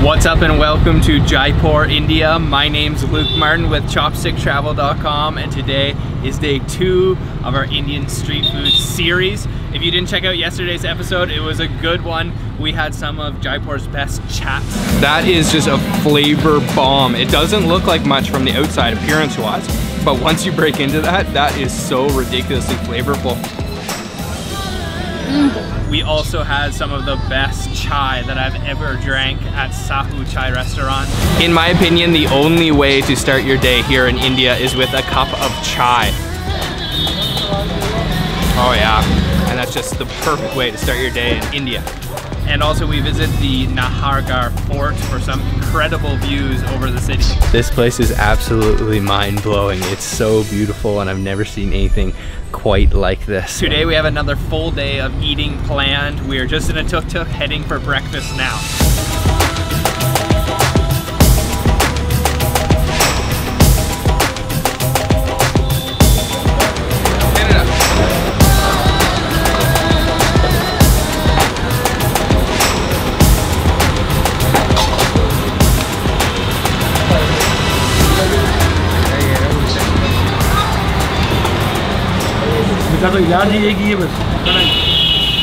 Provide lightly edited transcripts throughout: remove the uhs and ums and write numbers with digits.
What's up and welcome to Jaipur, India. My name's Luke Martin with ChopstickTravel.com, and today is day 2 of our Indian street food series. If you didn't check out yesterday's episode, it was a good one. We had some of Jaipur's best chaats. That is just a flavor bomb. It doesn't look like much from the outside appearance-wise, but once you break into that, that is so ridiculously flavorful. We also had some of the best chai that I've ever drank at Sahu Chai restaurant. In my opinion, the only way to start your day here in India is with a cup of chai. Oh yeah, and that's just the perfect way to start your day in India. And also we visit the Nahargarh fort for some incredible views over the city. This place is absolutely mind-blowing. It's so beautiful and I've never seen anything quite like this. Today we have another full day of eating planned. We are just in a tuk-tuk heading for breakfast now.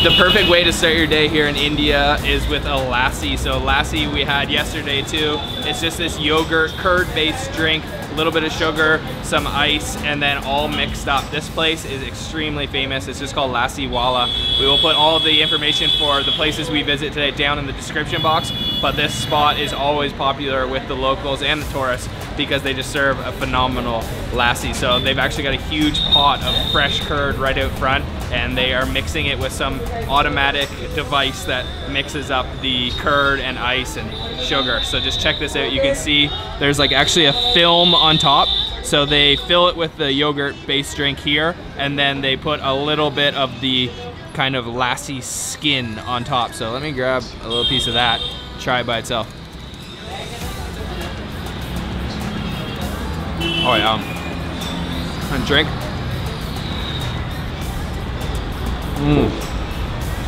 The perfect way to start your day here in India is with a lassi. So lassi we had yesterday too. It's just this yogurt curd-based drink, a little bit of sugar, some ice, and then all mixed up. This place is extremely famous. It's just called Lassiwala. We will put all of the information for the places we visit today down in the description box, but this spot is always popular with the locals and the tourists because they just serve a phenomenal lassi. So they've actually got a huge pot of fresh curd right out front, and they are mixing it with some automatic device that mixes up the curd and ice and sugar. So just check this out. You can see there's like actually a film on top. So they fill it with the yogurt based drink here, and then they put a little bit of the kind of lassi skin on top. So let me grab a little piece of that, try it by itself. Oh yeah, and drink.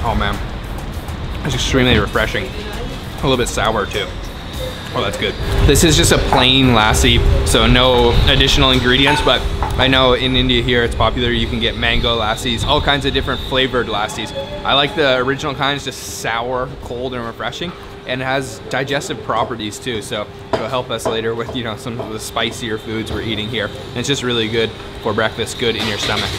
Oh man, it's extremely refreshing. A little bit sour too. Oh, that's good. This is just a plain lassi, so no additional ingredients, but I know in India here it's popular. You can get mango lassis, all kinds of different flavored lassis. I like the original kind, it's just sour, cold, and refreshing, and it has digestive properties too, so it'll help us later with, you know, some of the spicier foods we're eating here. And it's just really good for breakfast, good in your stomach.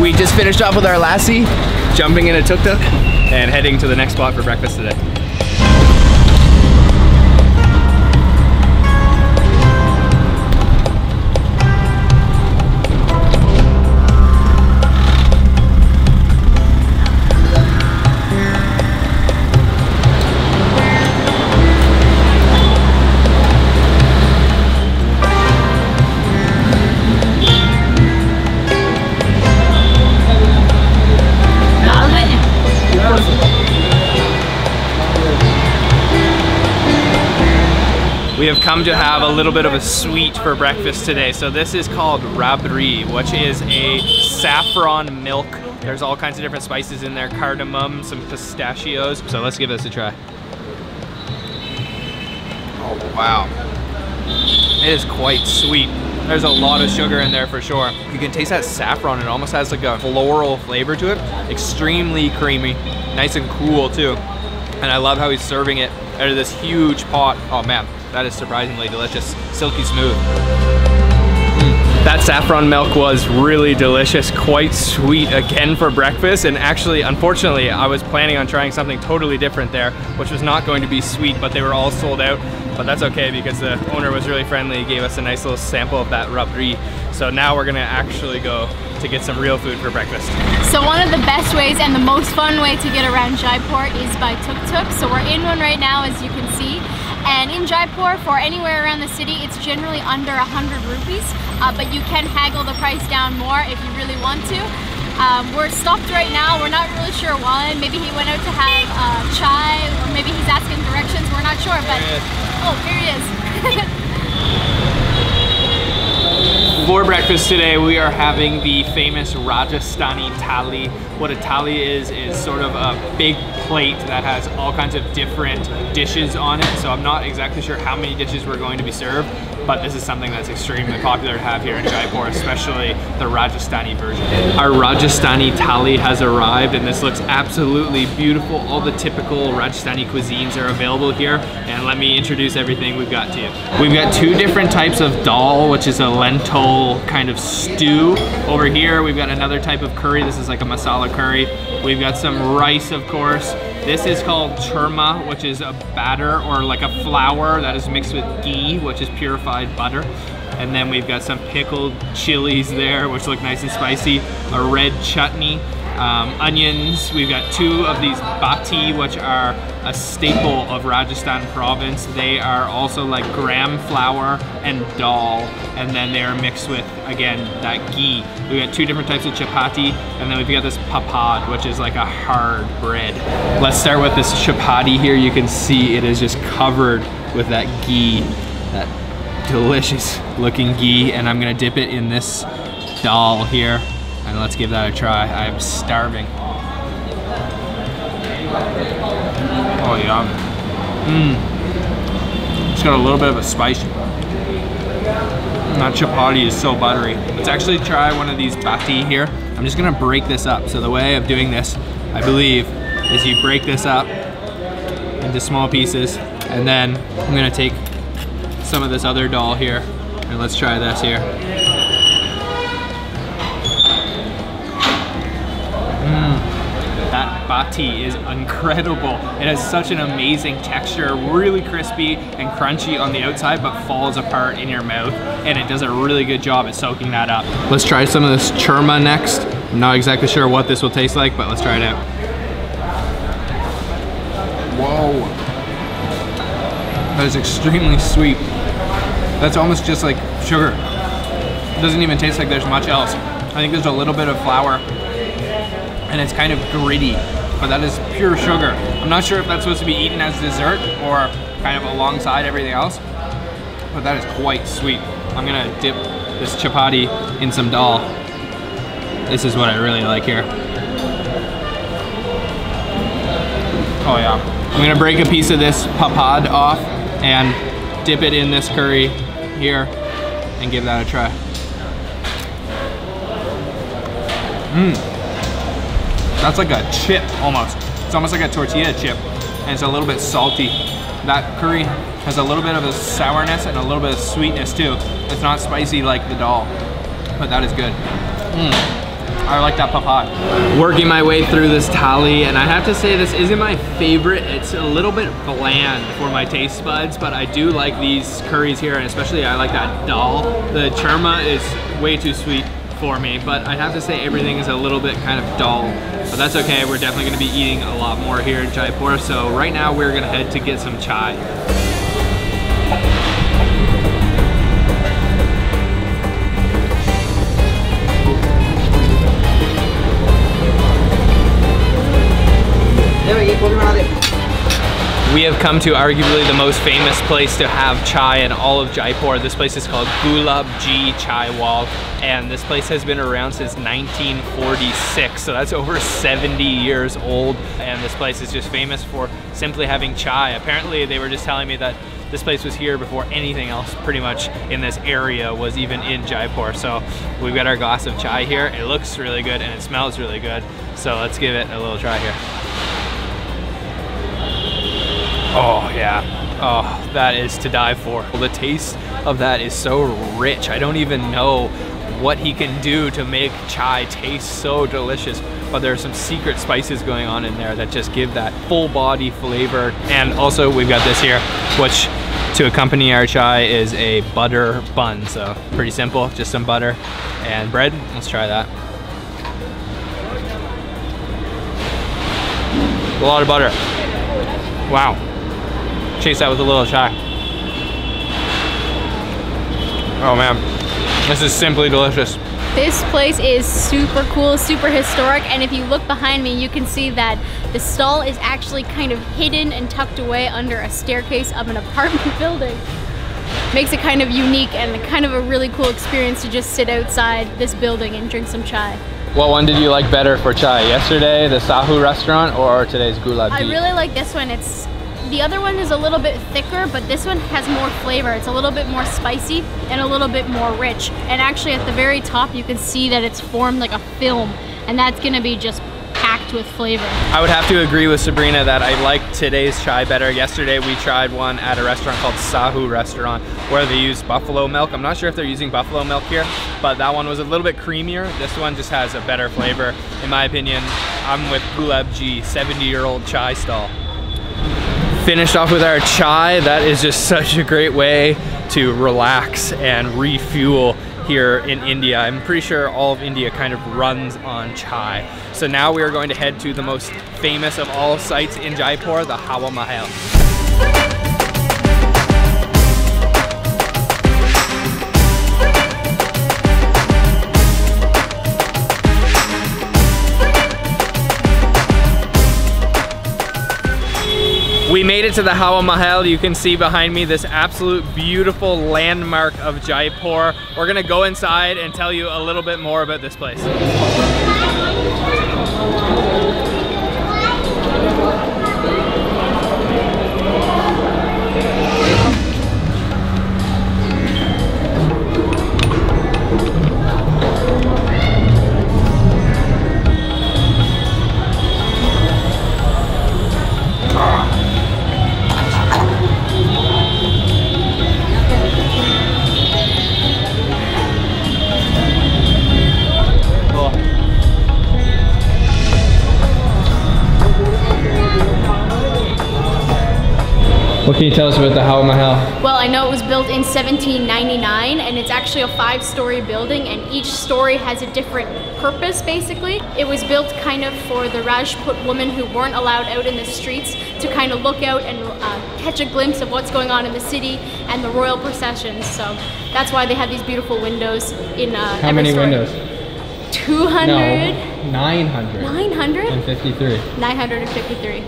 We just finished off with our lassi, jumping in a tuk-tuk, and heading to the next spot for breakfast today. We have come to have a little bit of a sweet for breakfast today. So this is called Rabri, which is a saffron milk. There's all kinds of different spices in there, cardamom, some pistachios. So let's give this a try. Oh wow, it is quite sweet. There's a lot of sugar in there for sure. You can taste that saffron. It almost has like a floral flavor to it. Extremely creamy, nice and cool too. And I love how he's serving it out of this huge pot. Oh man, that is surprisingly delicious, silky smooth. That saffron milk was really delicious, quite sweet again for breakfast. And actually, unfortunately, I was planning on trying something totally different there, which was not going to be sweet, but they were all sold out. But that's okay because the owner was really friendly. He gave us a nice little sample of that Rabri. So now we're gonna actually go to get some real food for breakfast. So one of the best ways and the most fun way to get around Jaipur is by tuk-tuk. So we're in one right now, as you can see. And in Jaipur, for anywhere around the city, it's generally under 100 rupees, but you can haggle the price down more if you really want to. We're stopped right now. We're not really sure why. Maybe he went out to have chai, or maybe he's asking directions. We're not sure, but oh, here he is. For breakfast today, we are having the famous Rajasthani Thali. What a thali is sort of a big plate that has all kinds of different dishes on it. So I'm not exactly sure how many dishes we're going to be served, but this is something that's extremely popular to have here in Jaipur, especially the Rajasthani version. Our Rajasthani Thali has arrived, and this looks absolutely beautiful. All the typical Rajasthani cuisines are available here, and let me introduce everything we've got to you. We've got two different types of dal, which is a lentil kind of stew. Over here, we've got another type of curry. This is like a masala curry. We've got some rice, of course. This is called churma, which is a batter or like a flour that is mixed with ghee, which is purified butter. And then we've got some pickled chilies there, which look nice and spicy. A red chutney, onions. We've got two of these bati, which are a staple of Rajasthan province. They are also like gram flour and dal, and then they are mixed with, again, that ghee. We've got two different types of chapati, and then we've got this papad, which is like a hard bread. Let's start with this chapati here. You can see it is just covered with that ghee, that delicious looking ghee, and I'm gonna dip it in this dal here, and let's give that a try. I'm starving. Oh, yum. It's got a little bit of a spice. That chapati is so buttery. Let's actually try one of these bati here. I'm just gonna break this up. So the way of doing this, I believe, is you break this up into small pieces, and then I'm gonna take some of this other dal here, and let's try this here. That bati is incredible. It has such an amazing texture, really crispy and crunchy on the outside, but falls apart in your mouth, and it does a really good job at soaking that up. Let's try some of this churma next. I'm not exactly sure what this will taste like, but let's try it out. Whoa. That is extremely sweet. That's almost just like sugar. It doesn't even taste like there's much else. I think there's a little bit of flour, and it's kind of gritty, but that is pure sugar. I'm not sure if that's supposed to be eaten as dessert or kind of alongside everything else, but that is quite sweet. I'm gonna dip this chapati in some dal. This is what I really like here. Oh yeah. I'm gonna break a piece of this papad off and dip it in this curry here and give that a try. That's like a chip almost. It's almost like a tortilla chip, and it's a little bit salty. That curry has a little bit of a sourness and a little bit of sweetness too. It's not spicy like the dal, but that is good. I like that papad. Working my way through this thali, and I have to say this isn't my favorite. It's a little bit bland for my taste buds, but I do like these curries here, and especially I like that dal. The churma is way too sweet for me, but I have to say everything is a little bit kind of dull, but that's okay. We're definitely gonna be eating a lot more here in Jaipur, so right now we're gonna head to get some chai. We have come to arguably the most famous place to have chai in all of Jaipur. This place is called Gulab Chai Wall, and this place has been around since 1946, so that's over 70 years old, and this place is just famous for simply having chai. Apparently they were just telling me that this place was here before anything else pretty much in this area was even in Jaipur. So we've got our glass of chai here. It looks really good and it smells really good, so let's give it a little try here. Oh yeah, oh, that is to die for. The taste of that is so rich. I don't even know what he can do to make chai taste so delicious, but there are some secret spices going on in there that just give that full body flavor. And also we've got this here, which to accompany our chai is a butter bun. So pretty simple, just some butter and bread. Let's try that. A lot of butter. Wow. Chase that with a little chai. Oh man, this is simply delicious. This place is super cool, super historic, and if you look behind me, you can see that the stall is actually kind of hidden and tucked away under a staircase of an apartment building. makes it kind of unique and kind of a really cool experience to just sit outside this building and drink some chai. What one did you like better for chai? Yesterday, the Sahu restaurant, or today's Gulab? I really like this one. The other one is a little bit thicker, but this one has more flavor. It's a little bit more spicy and a little bit more rich. And actually at the very top, you can see that it's formed like a film, and that's gonna be just packed with flavor. I would have to agree with Sabrina that I liked today's chai better. Yesterday we tried one at a restaurant called Sahu Restaurant where they use buffalo milk. I'm not sure if they're using buffalo milk here, but that one was a little bit creamier. This one just has a better flavor. In my opinion, I'm with Gulab G, 70-year-old chai stall. Finished off with our chai. That is just such a great way to relax and refuel here in India. I'm pretty sure all of India kind of runs on chai. So now we are going to head to the most famous of all sites in Jaipur, the Hawa Mahal. We made it to the Hawa Mahal. You can see behind me this absolute beautiful landmark of Jaipur. We're gonna go inside and tell you a little bit more about this place. What can you tell us about the Hawa Mahal? Well, I know it was built in 1799 and it's actually a 5-story building, and each story has a different purpose basically. It was built kind of for the Rajput women who weren't allowed out in the streets to kind of look out and catch a glimpse of what's going on in the city and the royal processions. So that's why they have these beautiful windows in How many story. windows? 200? No, 900. 900? And 53. 953.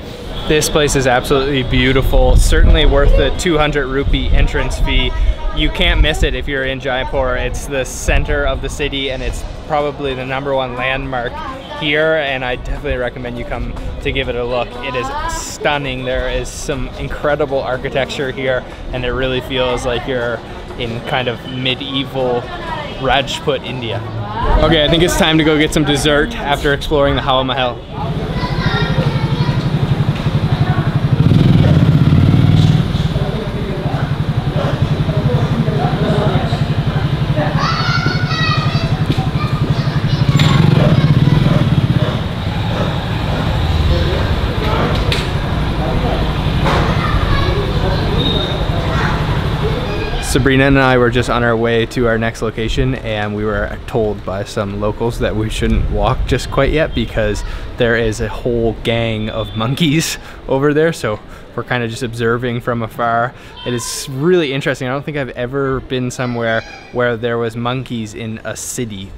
This place is absolutely beautiful. Certainly worth the 200 rupee entrance fee. You can't miss it if you're in Jaipur. It's the center of the city and it's probably the #1 landmark here, and I definitely recommend you come to give it a look. It is stunning. There is some incredible architecture here and it really feels like you're in kind of medieval Rajput India. Okay, I think it's time to go get some dessert after exploring the Hawa Mahal. Sabrina and I were just on our way to our next location, and we were told by some locals that we shouldn't walk just quite yet because there is a whole gang of monkeys over there. So we're kind of just observing from afar. It is really interesting. I don't think I've ever been somewhere where there was monkeys in a city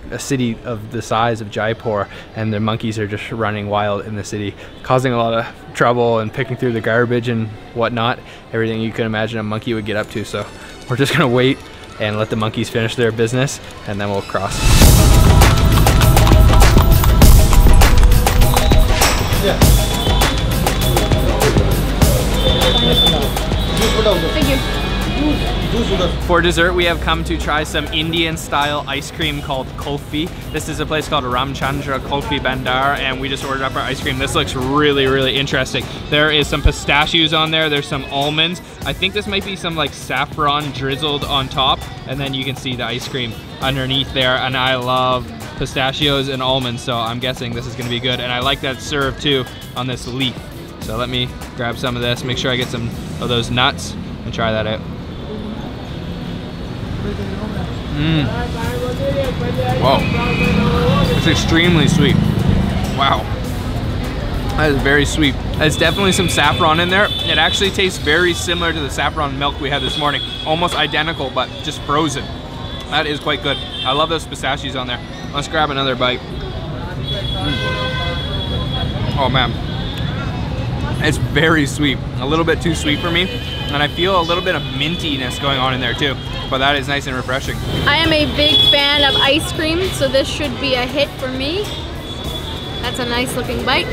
of the size of Jaipur, and the monkeys are just running wild in the city, causing a lot of trouble and picking through the garbage and whatnot. Everything you can imagine a monkey would get up to. So we're just gonna wait and let the monkeys finish their business, and then we'll cross. Yeah. Thank you. For dessert, we have come to try some Indian style ice cream called kulfi. This is a place called Ramchandra Kulfi Bandar, and we just ordered up our ice cream. This looks really, really interesting. There is some pistachios on there. There's some almonds. I think this might be some like saffron drizzled on top, and then you can see the ice cream underneath there. And I love pistachios and almonds, so I'm guessing this is gonna be good. And I like that it's served too on this leaf. So let me grab some of this, make sure I get some of those nuts and try that out. Whoa, it's extremely sweet. Wow, that is very sweet. There's definitely some saffron in there. It actually tastes very similar to the saffron milk we had this morning. Almost identical, but just frozen. That is quite good. I love those pistachios on there. Let's grab another bite. Oh man, it's very sweet. A little bit too sweet for me. And I feel a little bit of mintiness going on in there too, but that is nice and refreshing. I am a big fan of ice cream, so this should be a hit for me. That's a nice looking bite.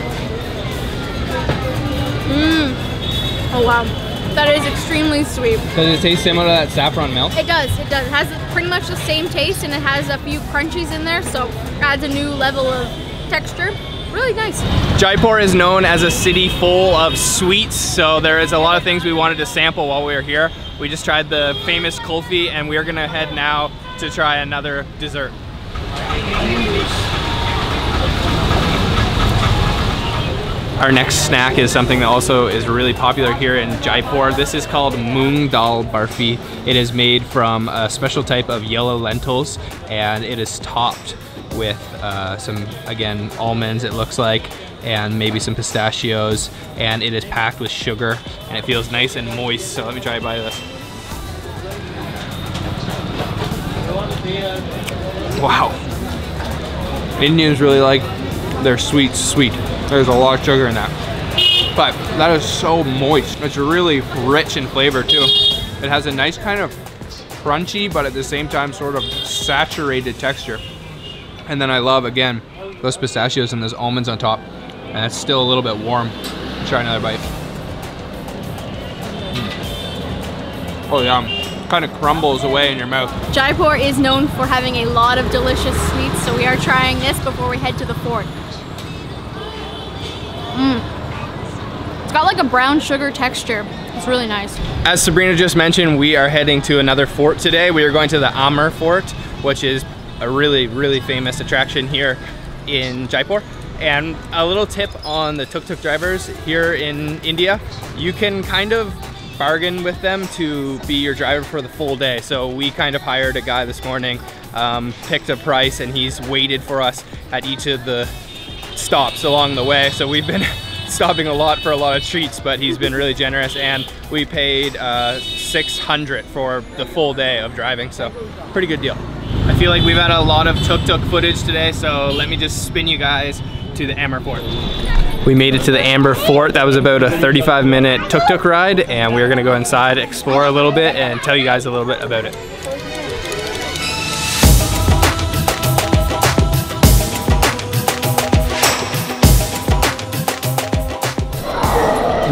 Oh wow, that is extremely sweet. Does it taste similar to that saffron milk? It does, it does. It has pretty much the same taste, and it has a few crunchies in there, so adds a new level of texture. Really nice. Jaipur is known as a city full of sweets, so there is a lot of things we wanted to sample while we were here. We just tried the famous kulfi, and we are gonna head now to try another dessert. Our next snack is something that also is really popular here in Jaipur. This is called Moong Dal Barfi. It is made from a special type of yellow lentils, and it is topped with some, again, almonds it looks like, and maybe some pistachios, and it is packed with sugar, and it feels nice and moist. So let me try a bite of this. Wow. Indians really like their sweets sweet. There's a lot of sugar in that. But that is so moist. It's really rich in flavor too. It has a nice kind of crunchy, but at the same time sort of saturated texture. And then I love, again, those pistachios and those almonds on top. And it's still a little bit warm. Let's try another bite. Oh yeah, kind of crumbles away in your mouth. Jaipur is known for having a lot of delicious sweets, so we are trying this before we head to the fort. It's got like a brown sugar texture. It's really nice. As Sabrina just mentioned, we are heading to another fort today. We are going to the Amber Fort, which is a really famous attraction here in Jaipur. And a little tip on the tuk-tuk drivers here in India, you can kind of bargain with them to be your driver for the full day. So we kind of hired a guy this morning, picked a price, and he's waited for us at each of the stops along the way. So we've been stopping a lot for a lot of treats, but he's been really generous, and we paid 600 for the full day of driving, so pretty good deal. I feel like we've had a lot of tuk-tuk footage today, so let me just spin you guys to the Amber Fort. We made it to the Amber Fort. That was about a 35-minute tuk-tuk ride, and we're gonna go inside, explore a little bit, and tell you guys a little bit about it.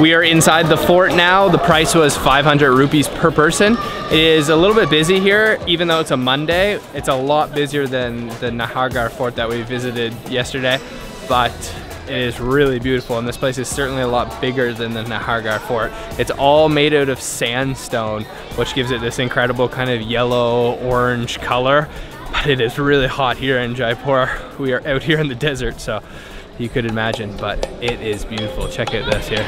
We are inside the fort now. The price was 500 rupees per person. It is a little bit busy here, even though it's a Monday. It's a lot busier than the Nahargarh fort that we visited yesterday, but it is really beautiful, and this place is certainly a lot bigger than the Nahargarh fort. It's all made out of sandstone, which gives it this incredible kind of yellow orange color, but it is really hot here in Jaipur. We are out here in the desert, so you could imagine, but it is beautiful. Check out this here.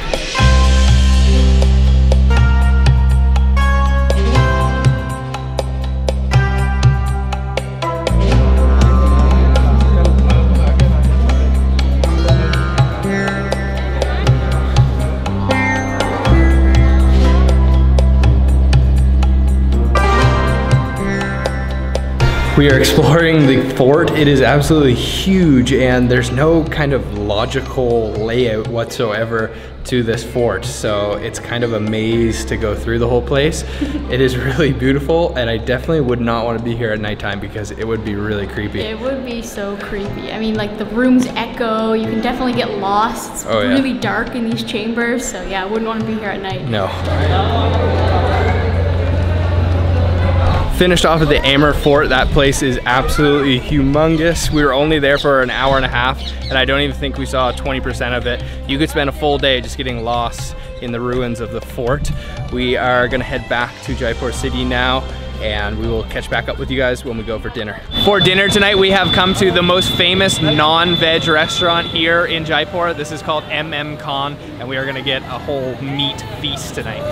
We are exploring the fort. It is absolutely huge, and there's no kind of logical layout whatsoever to this fort, so it's kind of a maze to go through the whole place. It is really beautiful, and I definitely would not want to be here at nighttime because it would be really creepy. It would be so creepy. I mean, like, the rooms echo, you can definitely get lost. It's really dark in these chambers, so yeah, I wouldn't want to be here at night. No. Finished off at the Amber Fort. That place is absolutely humongous. We were only there for an hour and a half, and I don't even think we saw 20% of it. You could spend a full day just getting lost in the ruins of the fort. We are gonna head back to Jaipur city now, and we will catch back up with you guys when we go for dinner. For dinner tonight, we have come to the most famous non-veg restaurant here in Jaipur. This is called Khan, and we are gonna get a whole meat feast tonight.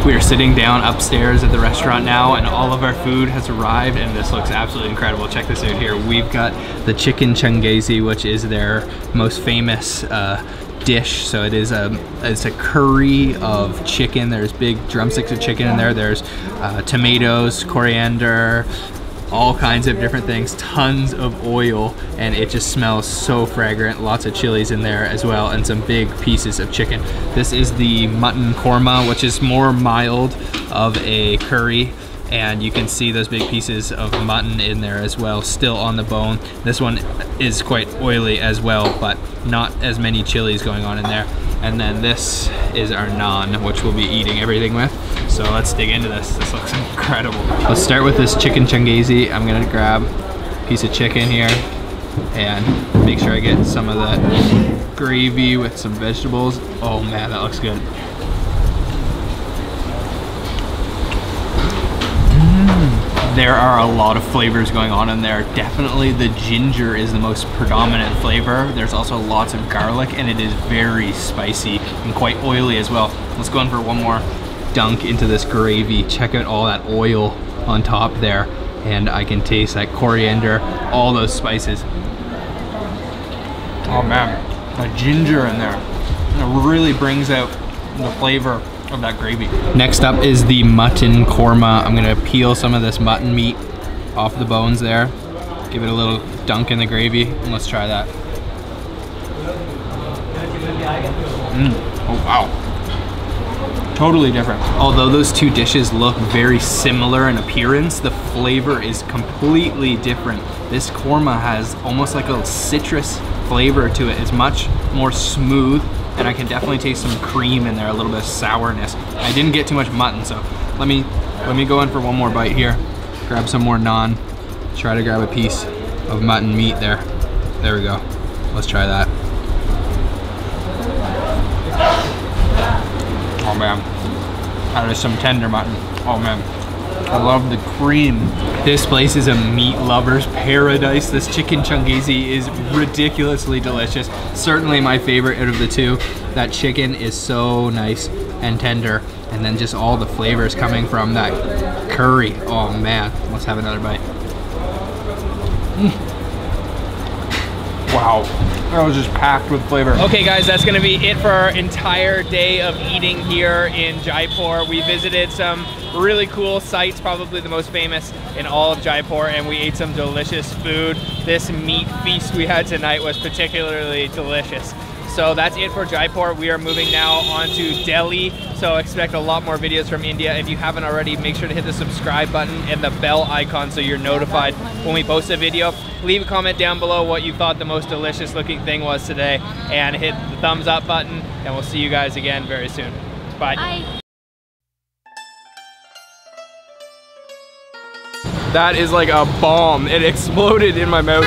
We are sitting down upstairs at the restaurant now, and all of our food has arrived, and this looks absolutely incredible. Check this out here. We've got the chicken chungazi, which is their most famous dish. So it's a curry of chicken. There's big drumsticks of chicken in there. There's tomatoes, coriander, all kinds of different things, tons of oil, and it just smells so fragrant. Lots of chilies in there as well, and some big pieces of chicken. This is the Mutton Korma, which is more mild of a curry, and you can see those big pieces of mutton in there as well, still on the bone. This one is quite oily as well, but not as many chilies going on in there. And then this is our naan, which we'll be eating everything with. So let's dig into this. This looks incredible. Let's start with this chicken chungazi. I'm gonna grab a piece of chicken here and make sure I get some of that gravy with some vegetables. Oh man, that looks good. There are a lot of flavors going on in there. Definitely the ginger is the most predominant flavor. There's also lots of garlic, and it is very spicy and quite oily as well. Let's go in for one more dunk into this gravy. Check out all that oil on top there, and I can taste that coriander, all those spices. Oh man, the ginger in there. It really brings out the flavor of that gravy. Next up is the mutton korma. I'm gonna peel some of this mutton meat off the bones there, give it a little dunk in the gravy, and let's try that. Oh wow, totally different. Although those two dishes look very similar in appearance, the flavor is completely different. This korma has almost like a citrus flavor to it. It's much more smooth, and I can definitely taste some cream in there, a little bit of sourness. I didn't get too much mutton, so let me go in for one more bite here. Grab some more naan. Try to grab a piece of mutton meat there. There we go. Let's try that. Oh man, that is some tender mutton. Oh man, I love the cream. This place is a meat lover's paradise. This chicken chungazi is ridiculously delicious. Certainly my favorite out of the two. That chicken is so nice and tender, and then just all the flavors coming from that curry. Oh man, let's have another bite. Wow, that was just packed with flavor. Okay guys, that's gonna be it for our entire day of eating here in Jaipur. We visited some really cool sites, probably the most famous in all of Jaipur, and we ate some delicious food. This meat feast we had tonight was particularly delicious. So that's it for Jaipur. We are moving now on to Delhi, so expect a lot more videos from India. If you haven't already, make sure to hit the subscribe button and the bell icon so you're notified when we post a video. Leave a comment down below what you thought the most delicious looking thing was today, and hit the thumbs up button, and we'll see you guys again very soon. Bye. Bye. That is like a bomb. It exploded in my mouth.